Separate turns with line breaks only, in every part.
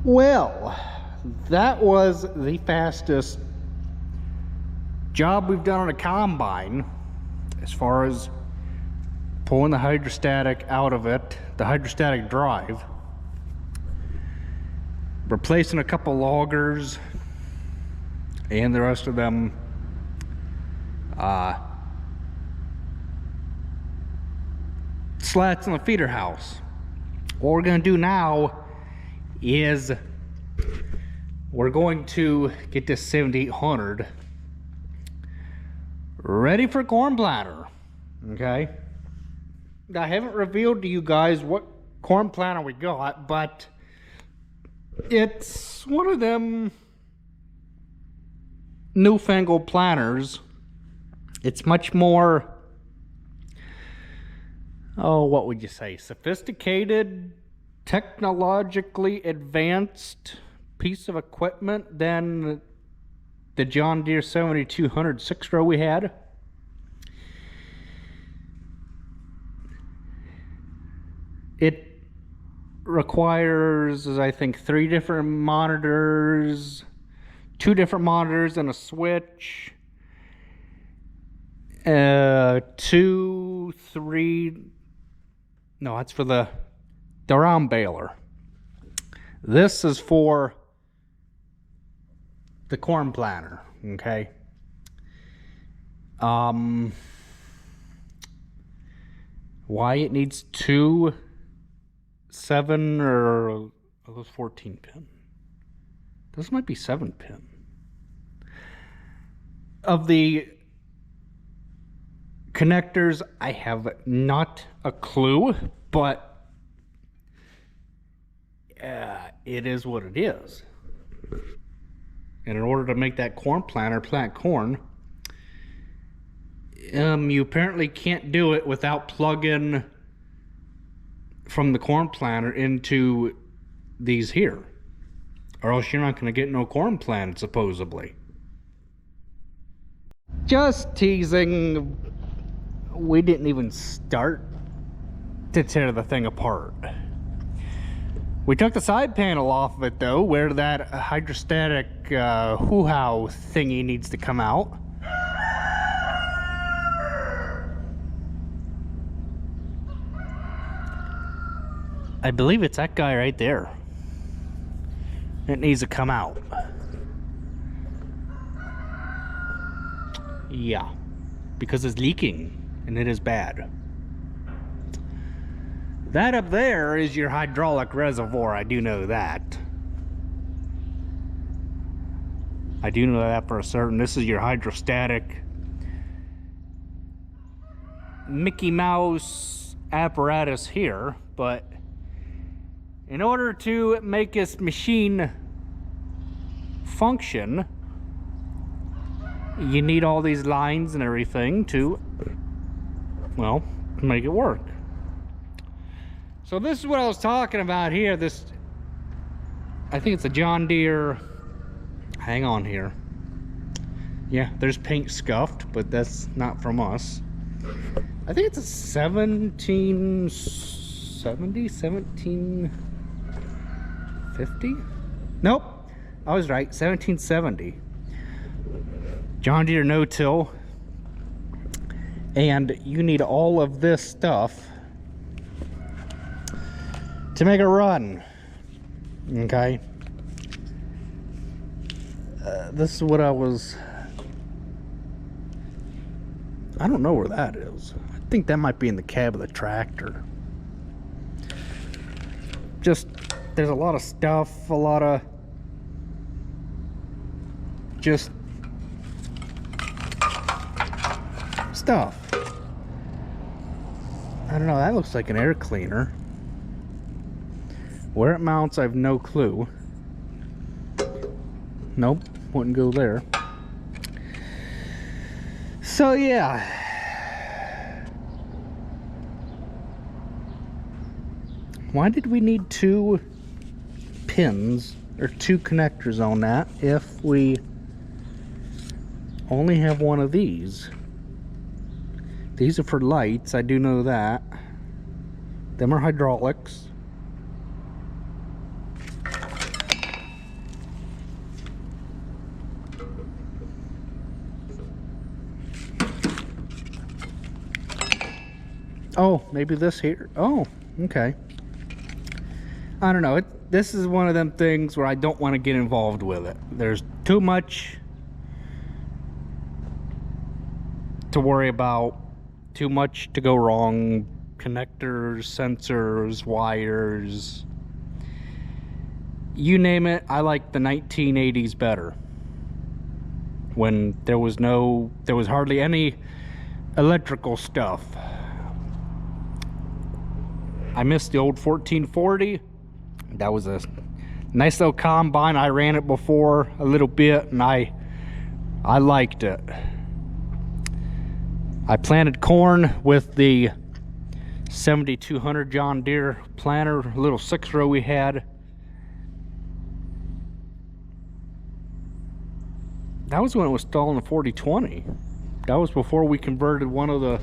Well, that was the fastest job we've done on a combine as far as pulling the hydrostatic out of it, the hydrostatic drive, replacing a couple loggers, and the rest of them slats in the feeder house. What we're going to do now is we're going to get this 7800 ready for corn planter. Okay, I haven't revealed to you guys what corn planter we got, but it's one of them newfangled planters. It's much more, oh, what would you say, sophisticated, technologically advanced piece of equipment than the John Deere 7200 6-row we had. It requires, I think, 3 different monitors, 2 different monitors and a switch, 2, 3, no, that's for the round baler. This is for the corn planter, okay? Why it needs 2 7 or are those 14 pin? This might be 7 pin. Of the connectors, I have not a clue, but it is what it is. And in order to make that corn planter plant corn, you apparently can't do it without plugging from the corn planter into these here, or else you're not going to get no corn planted, supposedly. Just teasing. We didn't even start to tear the thing apart. We took the side panel off of it though, where that hydrostatic hoo-how thingy needs to come out. I believe it's that guy right there. It needs to come out. Yeah, because it's leaking and it is bad. That up there is your hydraulic reservoir. I do know that. I do know that for a certain. This is your hydrostatic Mickey Mouse apparatus here, but in order to make this machine function, you need all these lines and everything to, well, make it work. So this is what I was talking about here. This, I think it's a John Deere, hang on here. Yeah, there's paint scuffed, but that's not from us. I think it's a 1770, 1750? Nope, I was right, 1770. John Deere no-till. And you need all of this stuff to make it run. Okay. This is what I don't know where that is. I think that might be in the cab of the tractor. Just, there's a lot of stuff, a lot of just stuff. I don't know, that looks like an air cleaner. Where it mounts, I have no clue. Nope, wouldn't go there. So yeah. Why did we need 2 pins or 2 connectors on that if we only have one of these? These are for lights, I do know that. Them are hydraulics. Oh, maybe this here. Oh, okay. I don't know. This is one of them things where I don't want to get involved with it. There's too much to worry about, too much to go wrong. Connectors, sensors, wires, you name it. I like the 1980s better, when there was hardly any electrical stuff. I miss the old 1440. That was a nice little combine. I ran it before a little bit, and I liked it. I planted corn with the 7200 John Deere planter, little 6-row we had. That was when it was still in the 4020. That was before we converted one of the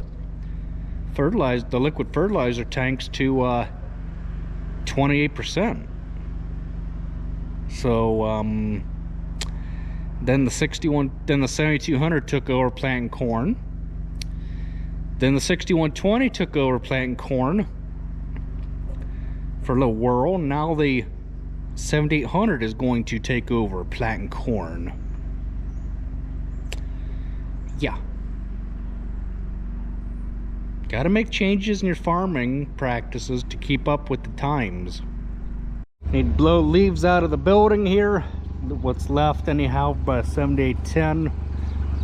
liquid fertilizer tanks to 28%. So then the 7200 took over planting corn. Then the 6120 took over planting corn for a little whirl. Now the 7800 is going to take over planting corn. Yeah. Got to make changes in your farming practices to keep up with the times. Need to blow leaves out of the building here. What's left anyhow by 7810.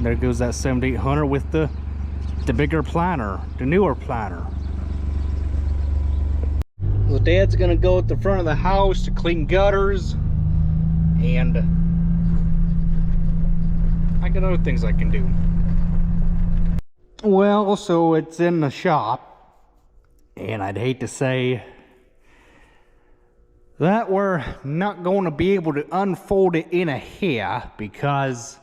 There goes that 7800 with the bigger planter, the newer planter. So Dad's gonna go at the front of the house to clean gutters, and I got other things I can do. Well, so it's in the shop, and I'd hate to say that we're not going to be able to unfold it in a here, because,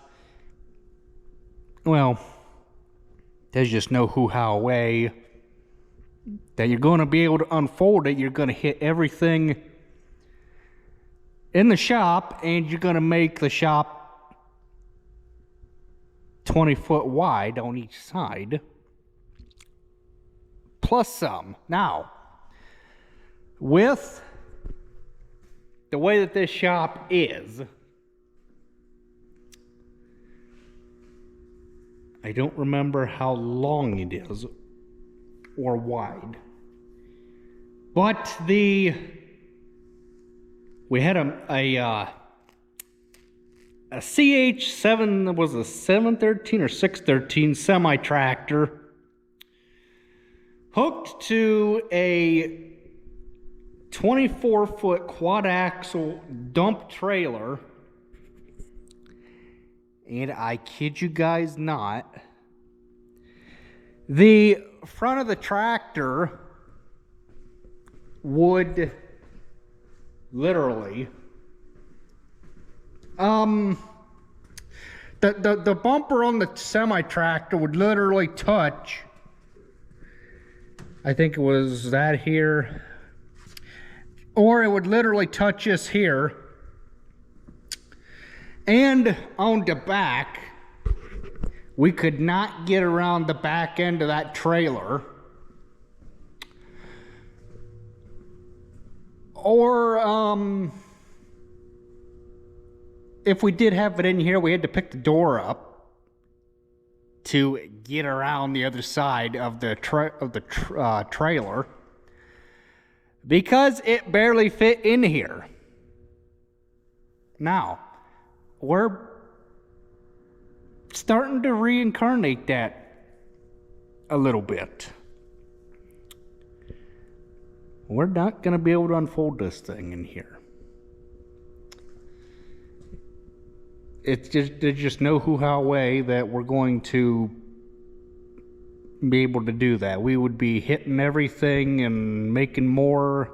well, there's just no hoo-ha way that you're going to be able to unfold it. You're going to hit everything in the shop, and you're going to make the shop 20 foot wide on each side, plus some. Now, with the way that this shop is, I don't remember how long it is or wide, but we had a CH7, was a 713 or 613 semi tractor hooked to a 24-foot quad axle dump trailer, and I kid you guys not, the front of the tractor would literally the bumper on the semi-tractor would literally touch, I think it was that here, or it would literally touch us here. And on the back, we could not get around the back end of that trailer, or if we did have it in here, we had to pick the door up to get around the other side of the trailer, because it barely fit in here. Now, we're starting to reincarnate that a little bit. We're not going to be able to unfold this thing in here. There's just no hoo-ha way that we're going to be able to do that. We would be hitting everything and making more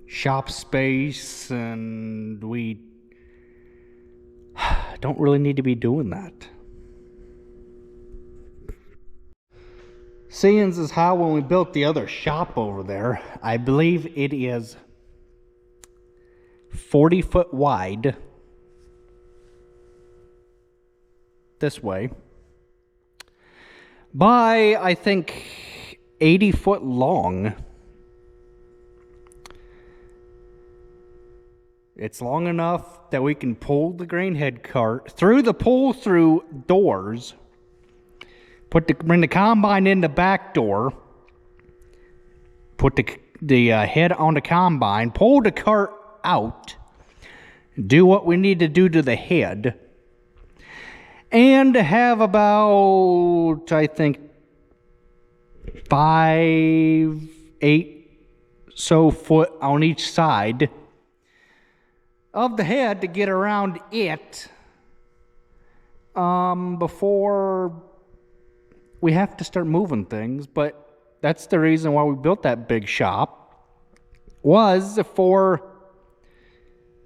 shop space, and we don't really need to be doing that. Seeing as how when we built the other shop over there, I believe it is 40 foot wide this way by, I think, 80 foot long. It's long enough that we can pull the grain head cart through the pull-through doors, bring the combine in the back door, put the head on the combine, pull the cart out, do what we need to do to the head, and have about, I think, 5, 8 so foot on each side of the head to get around it before we have to start moving things. But that's the reason why we built that big shop, was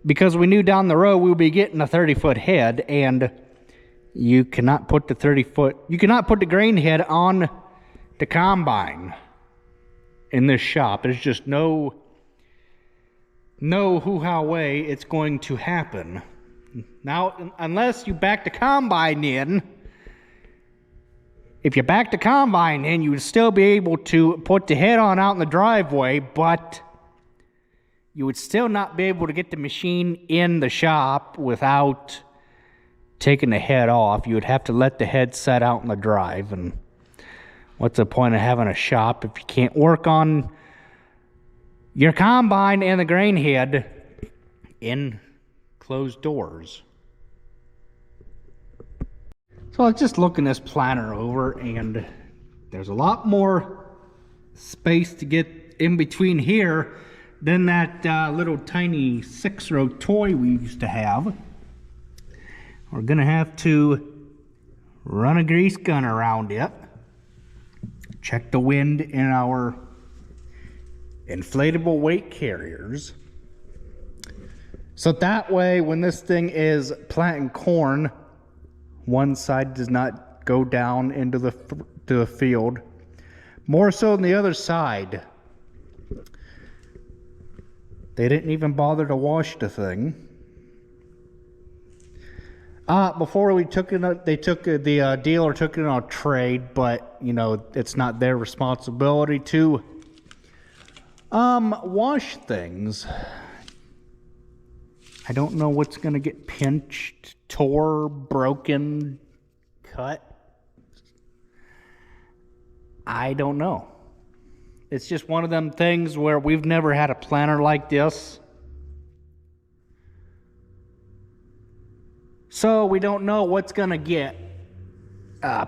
because we knew down the road we would be getting a 30-foot head, and you cannot put the grain head on the combine in this shop. There's just no hoo-ha way it's going to happen. Now, unless you back the combine in, if you back the combine in, you would still be able to put the head on out in the driveway, but you would still not be able to get the machine in the shop without taking the head off. You would have to let the head set out in the drive, and what's the point of having a shop if you can't work on your combine and the grain head in closed doors? So I was just looking this planter over, and there's a lot more space to get in between here than that little tiny 6-row toy we used to have. We're gonna have to run a grease gun around it, check the wind in our inflatable weight carriers, so that way when this thing is planting corn, one side does not go down into the field more so than the other side. They didn't even bother to wash the thing. Before we took it, the dealer took it on a trade, but you know, it's not their responsibility to wash things. I don't know what's gonna get pinched, tore, broken, cut. I don't know. It's just one of them things where we've never had a planter like this, so we don't know what's gonna get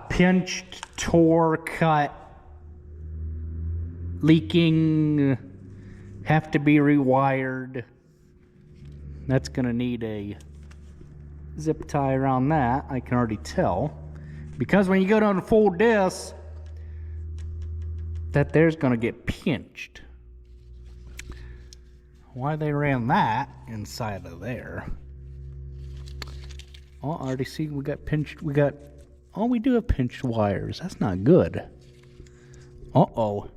pinched, tore, cut, leaking, have to be rewired. That's gonna need a zip tie around that, I can already tell, because when you go down to full disc, that there's gonna get pinched. Why they ran that inside of there? Oh, I already see we got pinched. We do have pinched wires. That's not good. Uh-oh.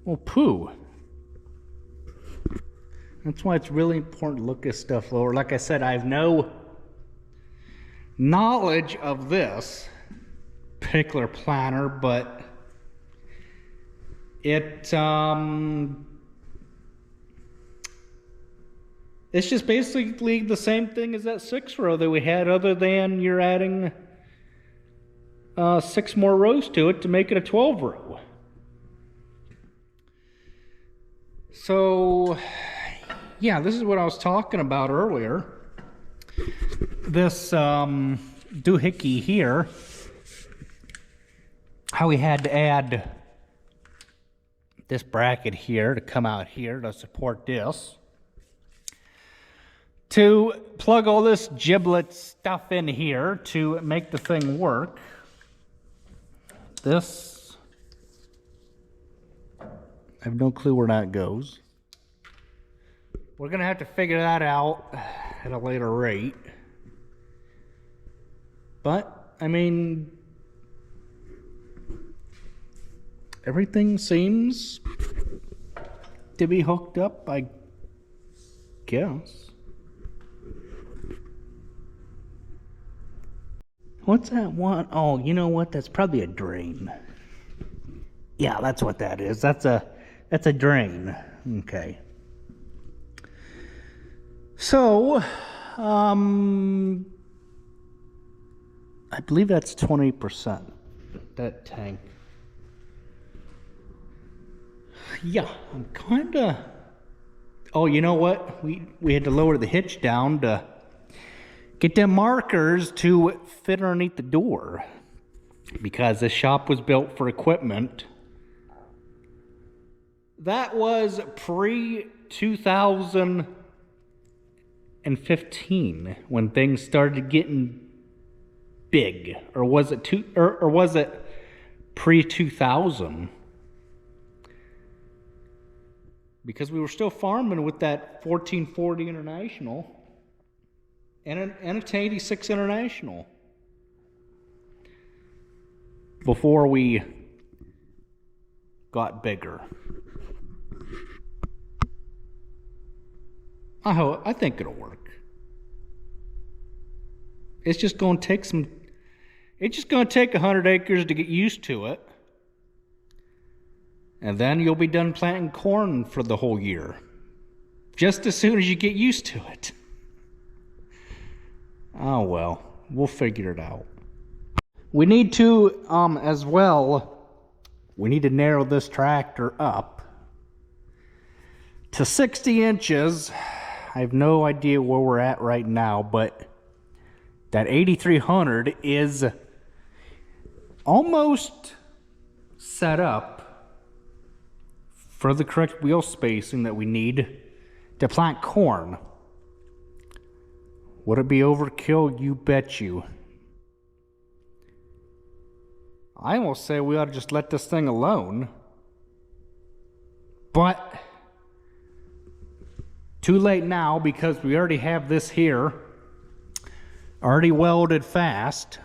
Well, poo. That's why it's really important to look this stuff over. Like I said, I have no knowledge of this particular planter, but it's just basically the same thing as that 6-row that we had, other than you're adding 6 more rows to it to make it a 12-row. So yeah, this is what I was talking about earlier. This doohickey here, how we had to add this bracket here to come out here to support this, to plug all this giblet stuff in here to make the thing work. This, I have no clue where that goes. We're gonna have to figure that out at a later rate. But, I mean, everything seems to be hooked up, I guess. What's that one? Oh, you know what? That's probably a drain. Yeah, that's what that is. That's a drain. Okay. So, I believe that's 20%. That tank. Yeah, I'm kinda. Oh, you know what? We had to lower the hitch down to get them markers to fit underneath the door, because this shop was built for equipment. That was pre-2015 when things started getting big, or was it pre-2000? Because we were still farming with that 1440 International and a 1086 International before we got bigger. I think it'll work. It's just going to take it's just going to take 100 acres to get used to it. And then you'll be done planting corn for the whole year. Just as soon as you get used to it. Oh well, we'll figure it out. We need to, as well, we need to narrow this tractor up to 60 inches. I have no idea where we're at right now, but that 8300 is almost set up for the correct wheel spacing that we need to plant corn. Would it be overkill? You bet you. I almost say we ought to just let this thing alone. But too late now, because we already have this here already welded fast.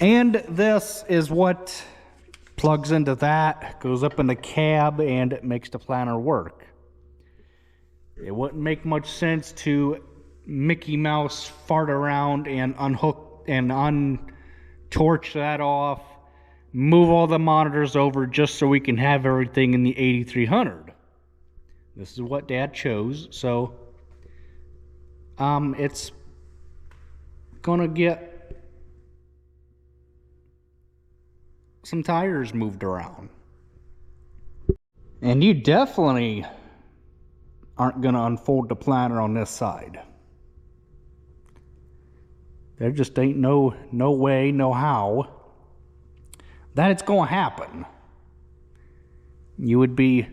And this is what plugs into that, goes up in the cab, and it makes the planter work. It wouldn't make much sense to Mickey Mouse fart around and unhook and untorch that off, move all the monitors over just so we can have everything in the 8300. This is what Dad chose, so it's gonna get some tires moved around. And you definitely aren't going to unfold the planter on this side. There just ain't no way, no how that it's going to happen. You would be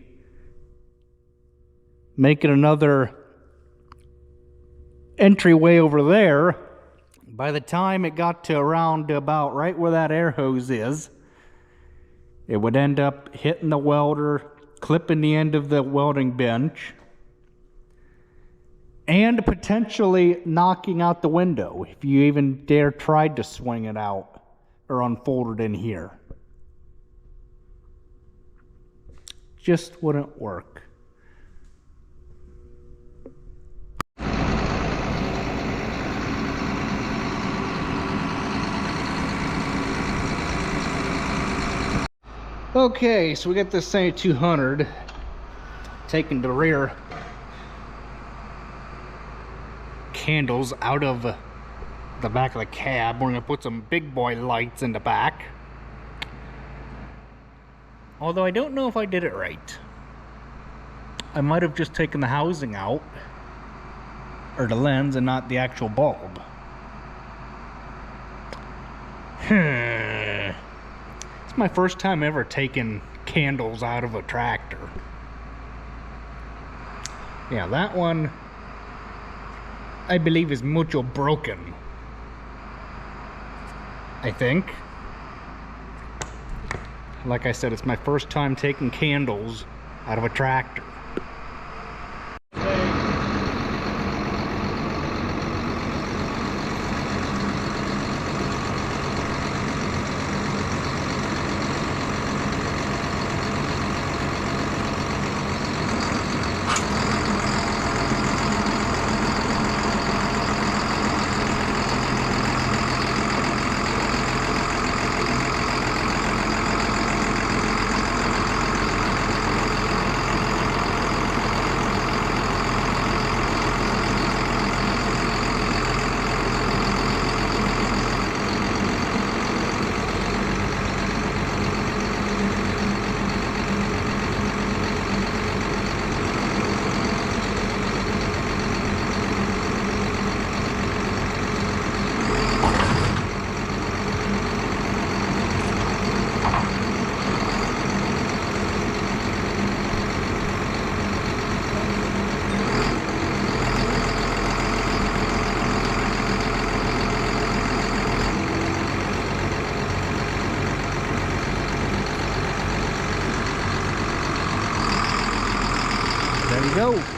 making another entryway over there. By the time it got to around about right where that air hose is, it would end up hitting the welder, clipping the end of the welding bench, and potentially knocking out the window if you even dare tried to swing it out or unfold it in here. Just wouldn't work. Okay, so we got this thing at 200, taking the rear candles out of the back of the cab. We're gonna put some big boy lights in the back. Although I don't know if I did it right. I might have just taken the housing out, or the lens, and not the actual bulb. It's my first time ever taking candles out of a tractor. Yeah, that one I believe is mucho broken, I think. Like I said, it's my first time taking candles out of a tractor. go.